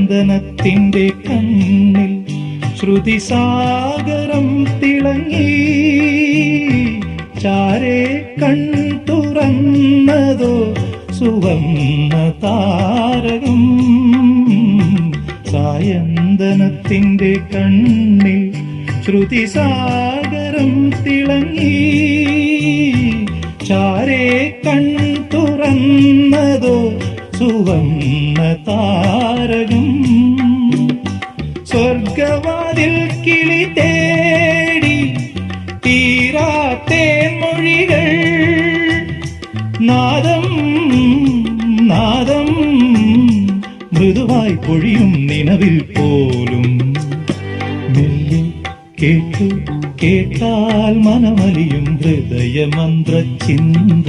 സായന്തനത്തിൻ്റെ കണ്ണിൽ ശ്രുതിസാഗരം തിളങ്ങി. ചാരേ കൺ തുറന്നതോ സുവർണ്ണ താരകം. സായന്തനത്തിൻ്റെ കണ്ണിൽ ശ്രുതിസാഗരം തിളങ്ങി. ചാരേ കൺ തുറന്നതോ സുവർണ്ണ താരകം. സ്വർഗവാതിൽ കിളി തേടി തീരാത്തേ മൊഴികൾ. നാദം നാദം മൃദുവായി പൊഴിയും നിലവിൽ പോലും. മെല്ലെ കേട്ടു കേട്ടാൽ മനമലിയും ഹൃദയമന്ത്രചിന്ത.